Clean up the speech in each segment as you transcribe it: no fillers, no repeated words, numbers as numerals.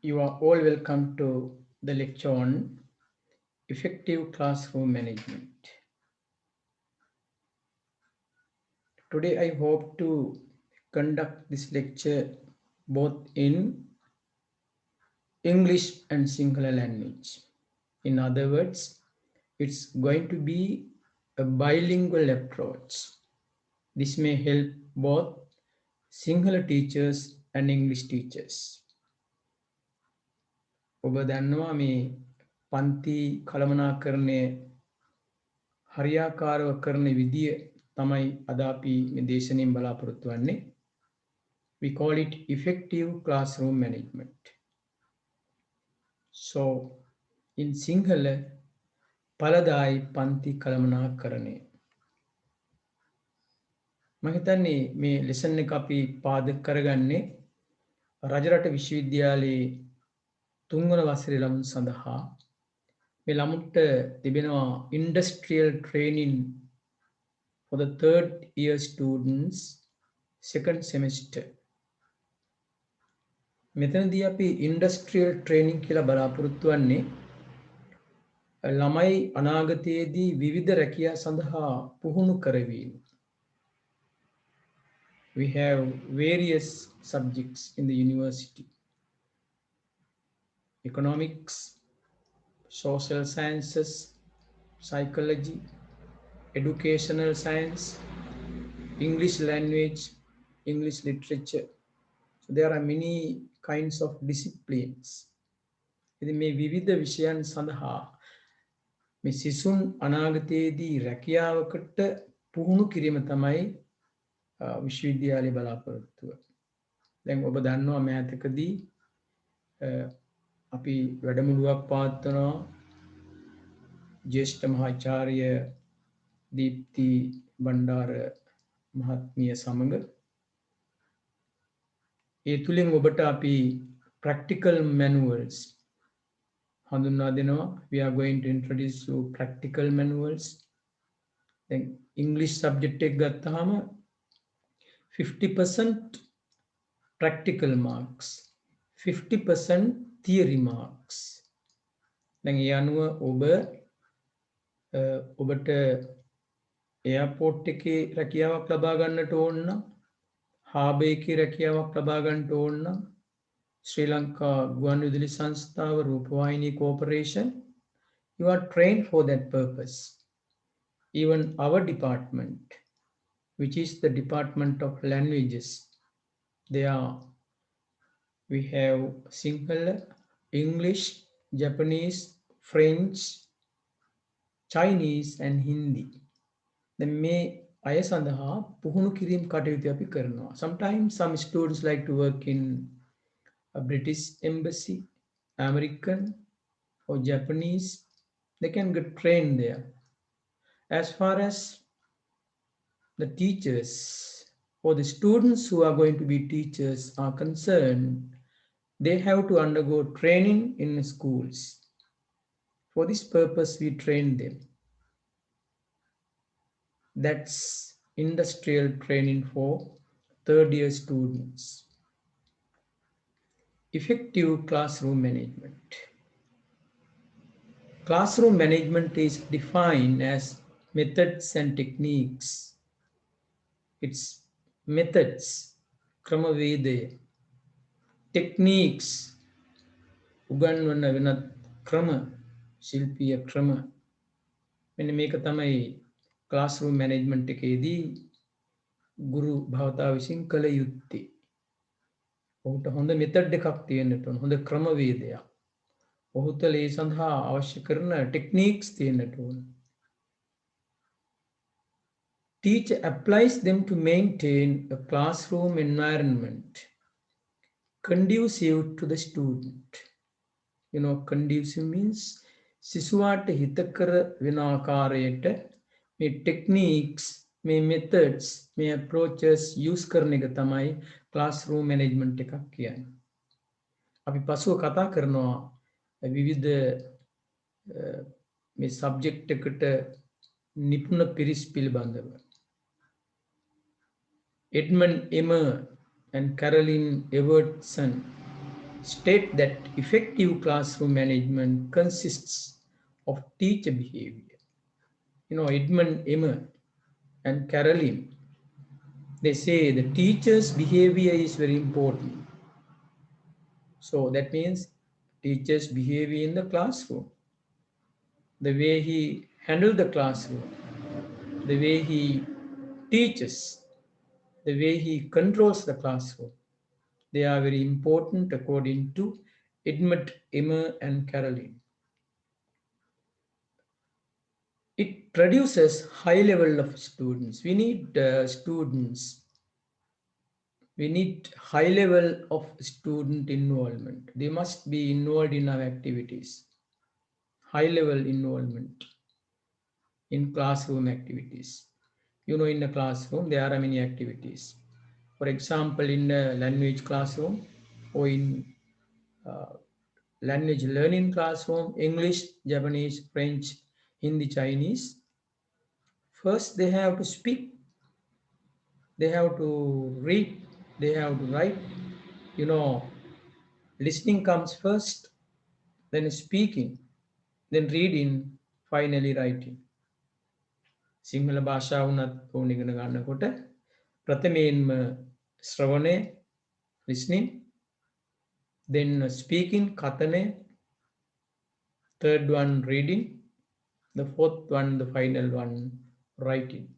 You are all welcome to the lecture on effective classroom management. Today, I hope to conduct this lecture both in English and Sinhala language. In other words, it's going to be a bilingual approach. This may help both Sinhala teachers and English teachers. ඔබ දන්නවා මේ පන්ති කළමනාකරණය හරියාකාරව කරන විදිය තමයි අද අපි මේ දේශනෙන් බලාපොරොත්තු වෙන්නේ. We call it effective classroom management. So in Sinhala පළදායි පන්ති කළමනාකරණය. මම හිතන්නේ මේ ලෙසන් එක අපි පාදක කරගන්නේ රජරට විශ්වවිද්‍යාලයේ තුන්වන වසරේ ළමුන් සඳහා මේ ළමුන්ට තිබෙනවා industrial training for the third year students second semester. මෙතනදී අපි industrial training කියලා බලාපොරොත්තු වෙන්නේ ළමයි අනාගතයේදී විවිධ රැකියා සඳහා පුහුණු කරවීම. We have various subjects in the university. Economics, social sciences, psychology, educational science, English language, English literature. So there are many kinds of disciplines. ඉතින් මේ විවිධ විෂයන් සඳහා මේ සිසුන් අනාගතයේදී රැකියාවකට පුහුණු කිරීම තමයි විශ්වවිද්‍යාලයේ බලාපොරොත්තුව. දැන් ඔබ දන්නවා මෑතකදී අපි වැඩමුළුවක් පවත්වනවා ජ්‍යෙෂ්ඨ මහාචාර්ය දීප්ති බණ්ඩාර මහත්මිය සමග. ඒ තුලින් ඔබට අපි practical manuals හඳුන්වා දෙනවා. We are going to introduce you practical manuals. දැන් English subject එක ගත්තාම 50% practical marks, 50% theory marks. දැන් ඒ අනුව ඔබට එයාපෝට් එකේ රැකියාවක් ලබා ගන්නට ඕන නම්, හාබර් එකේ රැකියාවක් ලබා ගන්නට ඕන නම්, ශ්‍රී ලංකා ගුවන්විදුලි සංස්ථාව රූපවාහිනී corporation, you are trained for that purpose. Even our department, which is the Department of Languages, we have Sinhala, English, Japanese, French, Chinese and Hindi. Then may අය සඳහා පුහුණු කිරීම කටයුතු අපි කරනවා. Sometimes some students like to work in a British embassy, American or Japanese. They can get trained there. As far as the teachers or the students who are going to be teachers are concerned, they have to undergo training in schools. For this purpose, we train them. That's industrial training for third year students. Effective classroom management. Classroom management is defined as methods and techniques. It's methods, ක්‍රමවේදය, techniques, උගන්වන වෙනත් ක්‍රම, ශිල්පීය ක්‍රම. මෙන්න මේක තමයි classroom management එකේදී ගුරු භාවතා විසින් කළ යුත්තේ. ඔහුට හොඳ මෙතඩ් එකක් තියෙන්නට ඕන, හොඳ ක්‍රමවේදයක්. ඔහුට ඒ සඳහා අවශ්‍ය කරන ටෙක්නික්ස් තියෙන්නට ඕන. Teacher applies them to maintain a classroom environment conducive to the student. You know, conducive means සිසුවාට හිතකර වෙන ආකාරයට මේ ටෙක්නික්ස්, මේ මෙතඩ්ස්, මේ approaches use කරන එක තමයි classroom management එකක් කියන්නේ. අපි පසුව කතා කරනවා විවිධ මේ සබ්ජෙක්ට් එකට නිපුණ පිරිස් පිළිබඳව. Edmund Emmer and Caroline Evertson state that effective classroom management consists of teacher behavior. Edmund Emmer and Caroline, they say the teacher's behavior is very important. So that means teacher's behavior in the classroom, the way he handles the classroom, the way he teaches, the way he controls the classroom. They are very important according to Edmund Emmer and Caroline. It produces high level of students. We need students. We need high level of student involvement. They must be involved in our activities. High level involvement in classroom activities. In a classroom, there are many activities. For example, in a language classroom or in uh, language learning classroom, English, Japanese, French, Hindi, Chinese, first they have to speak, they have to read, they have to write. You know, listening comes first, then speaking, then reading, finally writing. Sinhala භාෂාව වුණත් ඕන ඉගෙන ගන්නකොට ප්‍රථමයෙන්ම ශ්‍රවණය listening, then speaking කතනය, third one reading, the fourth one, the final one, writing.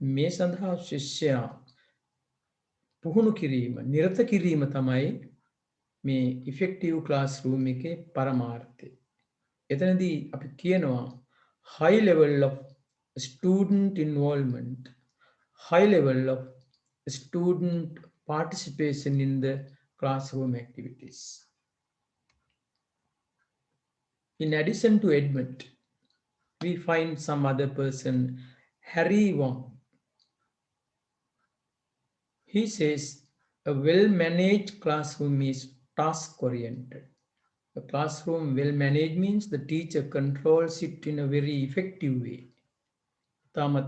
මේ සඳහා ශිෂ්‍යයා පුහුණු කිරීම, නිරත කිරීම තමයි මේ effective classroom එකේ පරමාර්ථය. එතනදී අපි කියනවා high level of student involvement, high level of student participation in the classroom activities. In addition to Edmund, we find some other person, Harry Wong. He says a well-managed classroom is task-oriented. The classroom well-managed means the teacher controls it in a very effective way. තාමත්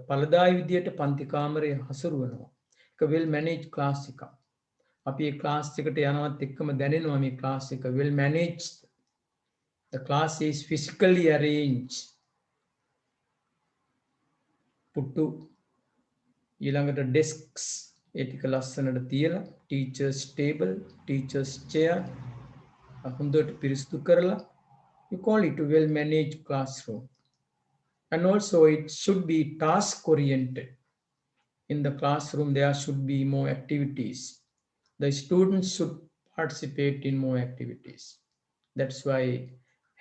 පළදායි විදියට පන්ති කාමරය හසුරුවනවා. එක well-managed class එකක්. අපි මේ class එකට යනවත් එක්කම දැනෙනවා මේ class එක well-managed. The class is physically arranged. පුට්ටු ඊළඟට desks ඒ ටික ලස්සනට තියලා teachers table, teachers chair හොඳට පිරිසිදු කරලා you call it a well-managed classroom. And also it should be task oriented. In the classroom there should be more activities. The students should participate in more activities. That's why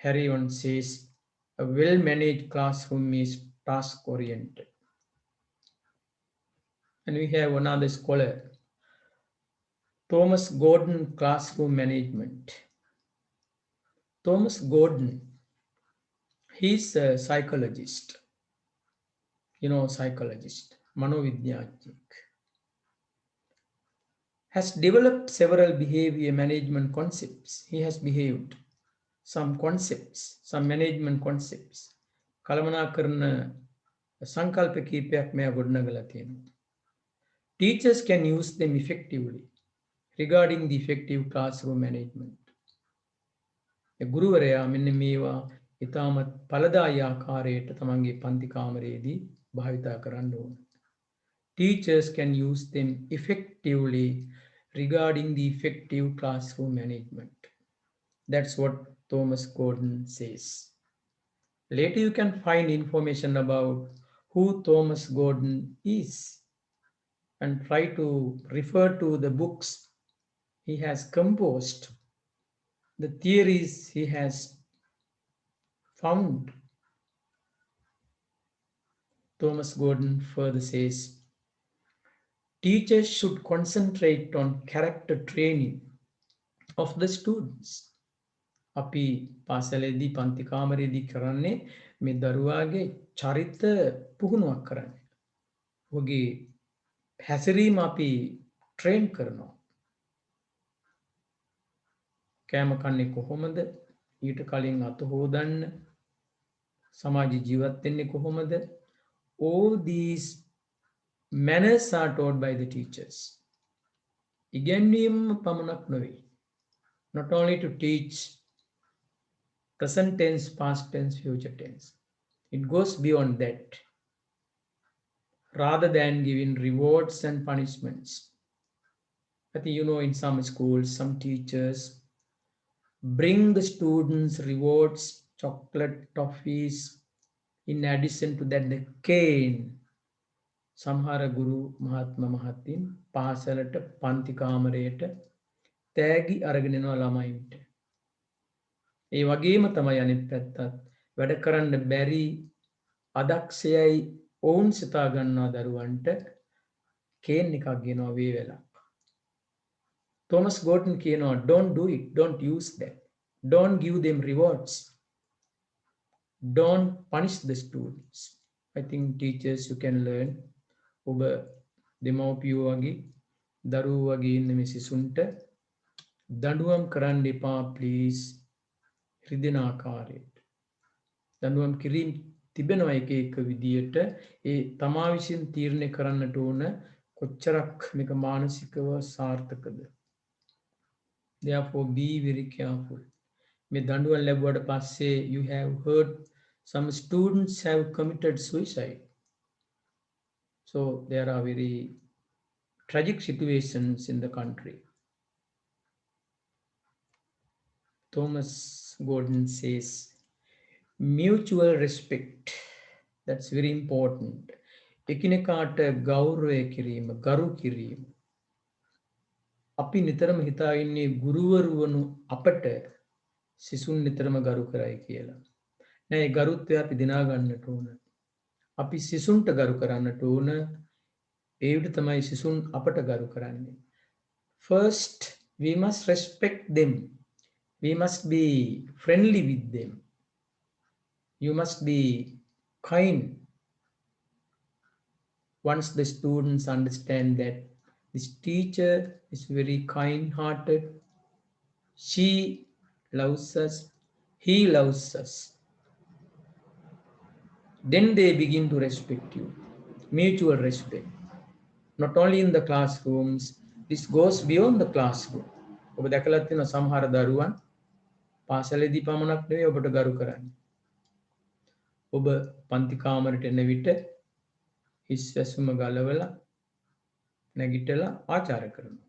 Harry Wong says a well-managed classroom is task oriented. And we have another scholar, Thomas Gordon, Classroom Management. Thomas Gordon, he's a psychologist. Psychologist, manovidyajnik, has developed several behavior management concepts. He has behaved some concepts, some management concepts. කළමනා කරන සංකල්ප කීපයක් මෙයා ගොඩනගලා තියෙනවා. Teachers can use them effectively regarding the effective classroom management. ගුරුවරයා මෙන්න මේවා ඉතාමත් ඵලදායී ආකාරයට තමන්ගේ පන්ති කාමරයේදී භාවිතා කරන්න ඕන. Teachers can use them effectively regarding the effective classroom management. That's what Thomas Gordon says. Later you can find information about who Thomas Gordon is and try to refer to the books he has composed, the theories he has found. Thomas Gordon further says, teachers should concentrate on character training of the students. අපි පාසලේදී පන්ති කාමරේදී කරන්නේ මේ දරුවාගේ චරිත පුහුණුවක් කරන්නේ. ඔහුගේ හැසිරීම අපි ට්‍රේන් කරනවා. කෑම කන්නේ කොහොමද? ඊට කලින් අත හොදන්න, සමාජ ජීවත් වෙන්නේ කොහොමද? All these manners are taught by the teachers. ඉගැන්වීම පමණක් නෙවෙයි. not only to teach present tense, past tense, future tense. It goes beyond that. Rather than giving rewards and punishments. I think in some schools, some teachers bring the students rewards, chocolate, toffees. In addition to that, the cane. Samhara Guru Mahatma Mahatin පාසලට පන්ති කාමරයට තෑගි අරගෙන යනවා ළමයින්ට. ඒ වගේම තමයි අනිත් පැත්තත් වැඩ කරන්න බැරි අදක්ෂයයි ඔවුන් සිතා ගන්නවා දරුවන්ට කේන් එකක් ගෙනවා වේවැලක්. Thomas Gordon කියනවා don't do it, don't use that. Don't give them rewards. Don't punish the students. I think teachers you can learn ඔබ දෙමව්පියෝ වගේ දරුවෝ වගේ ඉන්න මේ සිසුන්ට දඬුවම් කරන්න එපා ප්ලීස් රිදෙන ආකාරයට. දඬුවම් කිරීම තිබෙනවා එක එක විදියට ඒ තමා විසින් තීරණය කරන්නට ඕන කොච්චරක් මේක මානසිකව සාර්ථකද. Therefore be very careful. මේ දඬුවම් ලැබුවට පස්සේ you have heard some students have committed suicide. So there are very tragic situations in the country. Thomas Gordon says, mutual respect. That's very important. එකිනෙකාට ගෞරවය කිරීම, ගරු කිරීම. අපි නිතරම හිතා ඉන්නේ ගුරුවරු වුණු අපට සිසුන් නිතරම ගරු කරයි කියලා. නෑ ඒ ගරුත්වය අපි දිනා ගන්නට ඕන. අපි සිසුන්ට ගරු කරන්නට ඕන. ඒ විදිහ තමයි සිසුන් අපට ගරු කරන්නේ. First, we must respect them. We must be friendly with them. You must be kind. Once the students understand that this teacher is very kind-hearted, she loves us, he loves us, then they begin to respect you. Mutual respect. Not only in the classrooms, this goes beyond the classroom. ඔබ දැකලා තියෙන සමහර දරුවන් පාසලේදී පමණක් නෙවෙයි ඔබට ගරු කරන්නේ. ඔබ පන්ති කාමරයට එන විට හිස් වැසුම ගලවලා නැගිටලා ආචාර කරනවා.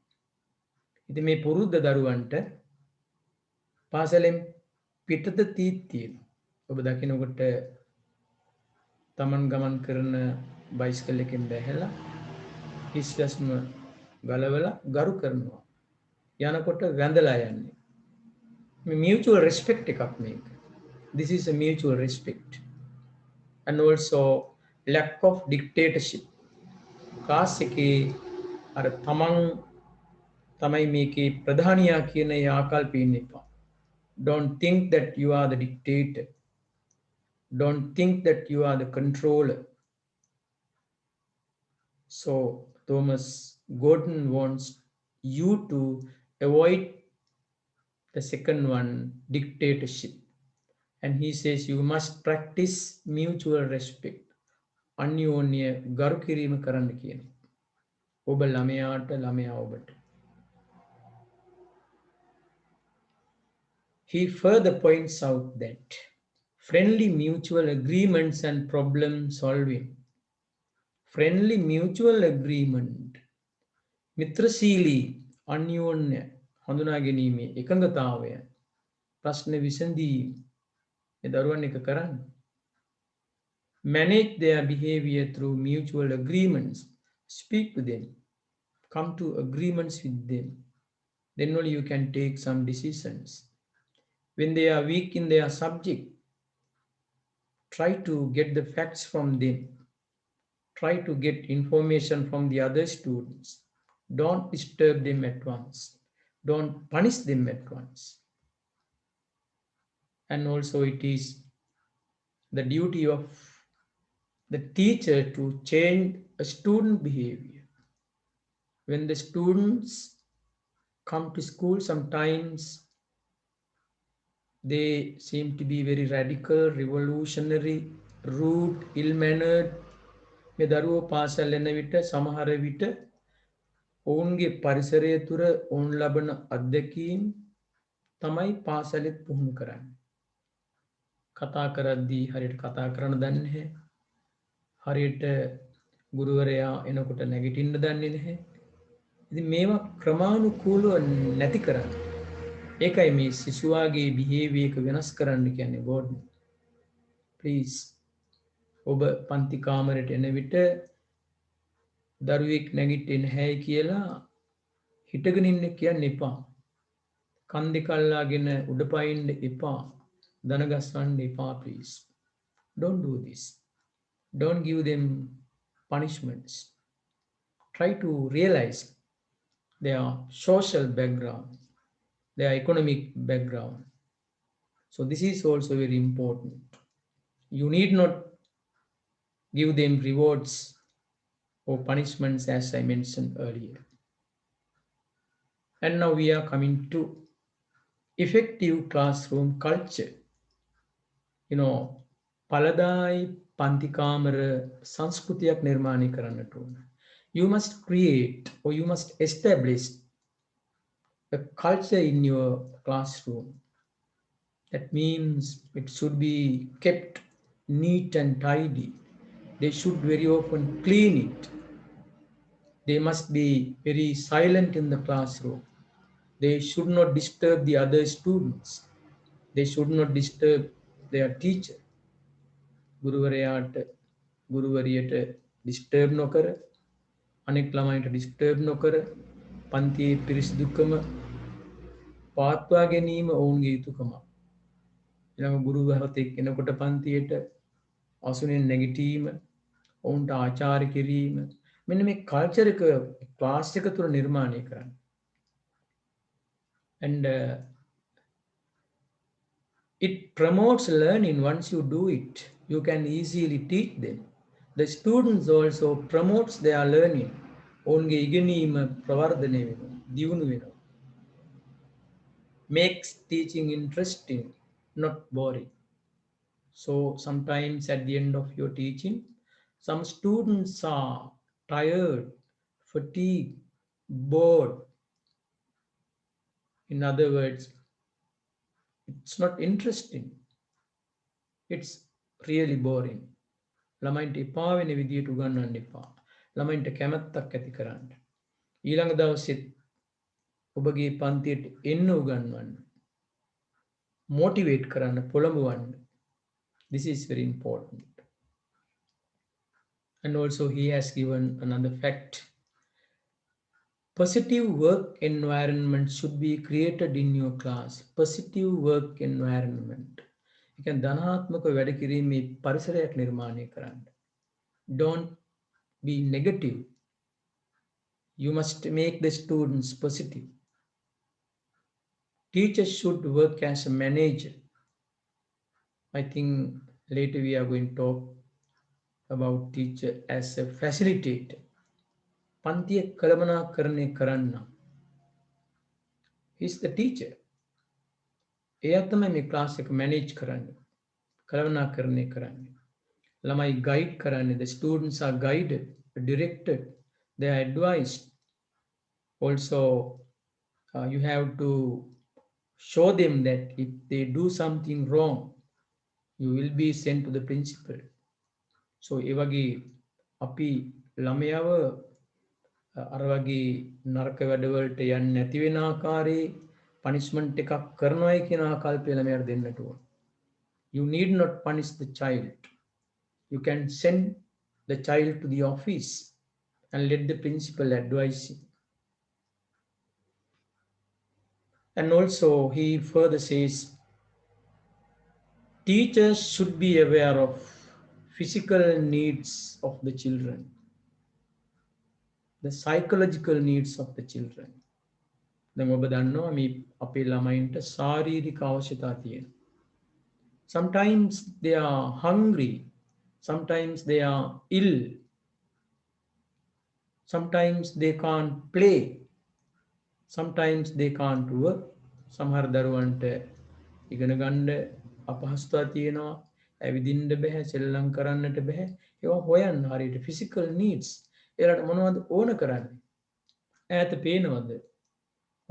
ඉතින් මේ පුරුද්ද දරුවන්ට පාසලෙන් පිටත තීත් තියෙනවා. ඔබ දකිනකොට තමන් ගමන් කරන බයිසිකල් එකෙන් බැහැලා හිස් වැසුම ගලවලා ගරු කරනවා. යනකොට වැඳලා යන්නේ. මේ mutual respect එකක් මේක. This is a mutual respect. And also lack of dictatorship. class එකේ අර තමන් තමයි මේකේ ප්‍රධානියා කියන ඒ ආකල්පය ඉන්න එපා. Don't think that you are the dictator. Don't think that you are the controller. So Thomas Gordon wants you to avoid the second one, dictatorship. And he says you must practice mutual respect. අන්‍යෝන්‍ය ගරු කිරීම කරන්න කියන. ඔබ ළමයාට ළමයා ඔබට. He further points out that friendly mutual agreements and problem solving. Friendly mutual agreement. මිත්‍රශීලී අන්‍යෝන්‍ය හඳුනා ගැනීමේ එකඟතාවය ප්‍රශ්න විසඳීම මේ දරුවන් එක කරන්න. Manage their behavior through mutual agreements. Speak to them. Come to agreements with them. Then only you can take some decisions. When they are weak in their subject, try to get the facts from them. Try to get information from the other students. Don't disturb them at once. Don't punish them at once. And also it is the duty of the teacher to change a student behavior. When the students come to school, sometimes they seem to be very radical, revolutionary, rude, ill-mannered. මේ දරුවෝ පාසල් යන විට සමහර විට ඔවුන්ගේ පරිසරය තුර ඔවුන් ලබන අත්දැකීම් තමයි පාසලෙත් පුහුණු කරන්නේ. කතා කරද්දී හරියට කතා කරන්න දන්නේ නැහැ. හරියට ගුරුවරයා එනකොට නැගිටින්න දන්නේ නැහැ. ඉතින් මේවා ක්‍රමානුකූලව නැති කරන්න. ඒකයි මේ සිසුවාගේ බිහේවියර් එක වෙනස් කරන්න කියන්නේ ගෝඩ්. ප්ලීස් ඔබ පන්ති කාමරයට එන විට දරුවෙක් නැගිටින්නේ නැහැ කියලා හිටගෙන ඉන්න කියන්න එපා. කන් දෙක අල්ලාගෙන උඩ පයින්න එපා. දන ගස්සන්න එපා please. Don't do this. Don't give them punishments. Try to realize their social background, their economic background. So this is also very important. You need not give them rewards or punishments as I mentioned earlier. And now we are coming to effective classroom culture. You know, පලදායි පන්තිකාමර සංස්කෘතියක් නිර්මාණය කරන්නට ඕන. You must create or you must establish a culture in your classroom. That means it should be kept neat and tidy. They should very often clean it. They must be very silent in the classroom. They should not disturb the other students. They should not disturb their teacher. ගුරුවරයාට ගුරුවරියට disturb නොකර අනෙක් ළමයින්ට disturb නොකර පන්තියේ පිරිසිදුකම පවත්වා ගැනීම ඔවුන්ගේ යුතුකමක්. ඊළඟ ගුරුවරයෙක් එනකොට පන්තියට අසුනෙන් නැගිටීම, ඔවුන්ට ආචාර කිරීම, මෙන්න මේ කල්චර් එක ක්ලාස් එක තුළ නිර්මාණය කරන්න. And it promotes learning. Once you do it, you can easily teach them. The students also promotes their learning. ඔවුන්ගේ ඉගෙනීම ප්‍රවර්ධනය වෙනවා, දියුණු වෙනවා. Makes teaching interesting, not boring. So sometimes at the end of your teaching, some students are tired, fatigued, bored. In other words, it's not interesting. It's really boring. ළමයින්ට එපා වෙන විදියට උගන්වන්න එපා. ළමයින්ට කැමැත්තක් ඇති කරන්න. ඊළඟ දවසෙත් ඔබගේ පන්තියට එන්න උගන්වන්න. මොටිවේට් කරන්න, පොළඹවන්න. This is very important. And also he has given another fact. Positive work environment should be created in your class. Positive work environment. You can ධනාත්මක වැඩ කිරීමේ පරිසරයක් නිර්මාණය කරන්න. Don't be negative. You must make the students positive. Teachers should work as a manager. I think later we are going to talk about teacher as a facilitator. පන්තිය කළමනාකරණය කරන්න. He's the teacher. එයා තමයි මේ class එක manage කරන්නේ, කළමනාකරණය කරන්නේ. ළමයි guide කරන්නේ. The students are guided, directed, they are advised. Also, you have to show them that if they do something wrong, you will be sent to the principal. So ඒ වගේ අපි ළමයාව අර වගේ නරක වැඩවලට යන්නේ නැති වෙන ආකාරයේ punishment එකක් කරනවායි කියන ආකල්පය ළමයාට දෙන්නට ඕන. You need not punish the child. You can send the child to the office and let the principal advise him. And also he further says, teachers should be aware of physical needs of the children, the psychological needs of the children. දැන් ඔබ දන්නවා මේ අපේ ළමයින්ට ශාරීරික අවශ්‍යතා තියෙනවා. Sometimes they are hungry, sometimes they are ill, sometimes they can't play, sometimes they can't work. සමහර දරුවන්ට ඉගෙන ගන්න අපහසුතා තියෙනවා, ඇවිදින්න බෑ, සෙල්ලම් කරන්නට බෑ. ඒවා හොයන්න හරියට physical needs. ඒලට මොනවද ඕන කරන්නේ? ඈත පේනවද?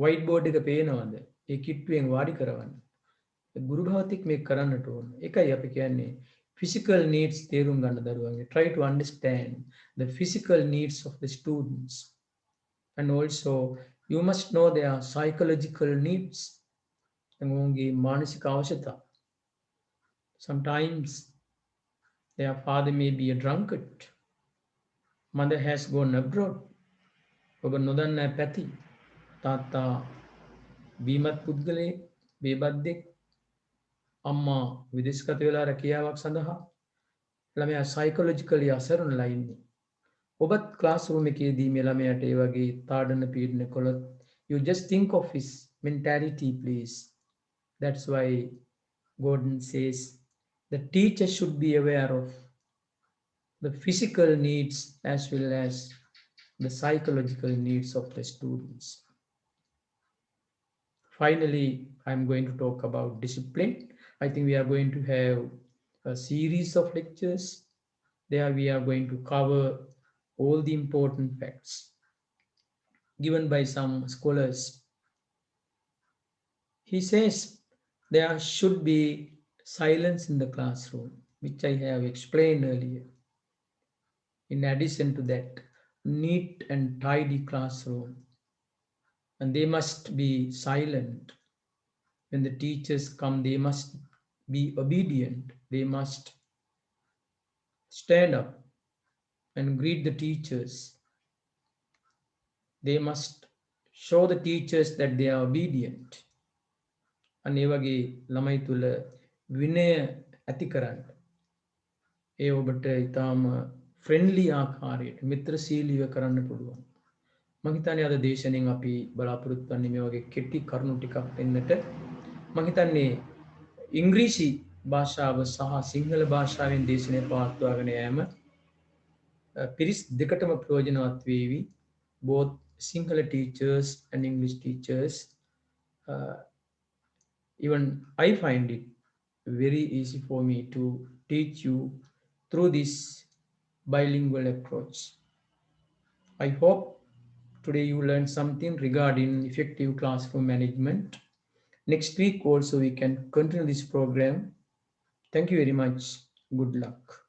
white board එක පේනවද? ඒ කිට්ටුවෙන් වාඩි කරවන්න. ගුරු භාවතික් මේ කරන්නට ඕන. එකයි අපි කියන්නේ physical needs තේරුම් ගන්න දරුවන්ගේ. Try to understand the physical needs of the students. And also you must know their psychological needs. ඔවුන්ගේ මානසික අවශ්‍යතා. Sometimes their father may be a drunkard. Mother has gone abroad. ඔබ නොදන්නා පැති. තාත්තා බීමත් පුද්ගලයෙක්, බේබද්දෙක්, අම්මා විදේශගත වෙලා රැකියාවක් සඳහා ළමයා සයිකොලොජිකලි අසරණලා ඉන්නේ. ඔබත් ක්ලාස් රූම් එකේදී මේ ළමයාට ඒ වගේ තාඩන පීඩන කළොත් you just think of his mentality please. That's why Gordon says the teacher should be aware of the physical needs as well as the psychological needs of the students. Finally, I'm going to talk about discipline. I think we are going to have a series of lectures. There we are going to cover all the important facts given by some scholars. He says there should be silence in the classroom, which I have explained earlier. In addition to that, neat and tidy classroom. And they must be silent. When the teachers come, they must be obedient. They must stand up and greet the teachers. They must show the teachers that they are obedient. අන්න ඒ වගේ ළමයි තුල විනය ඇති කරන්න. ඒ ඔබට ඊටාම friendly ආකාරයට මිත්‍රශීලීව කරන්න පුළුවන්. මම හිතන්නේ අද දේශනෙන් අපි බලාපොරොත්තු වෙන්නේ මේ වගේ කෙටි කරුණු ටිකක් දෙන්නට. මම හිතන්නේ ඉංග්‍රීසි භාෂාව සහ සිංහල භාෂාවෙන් දේශනය පවත්වාගෙන යාම පිරිස් දෙකටම ප්‍රයෝජනවත් වේවි. Both Sinhala teachers and English teachers. Even I find it very easy for me to teach you through this bilingual approach. I hope today you learned something regarding effective classroom management. Next week also we can continue this program. Thank you very much. Good luck.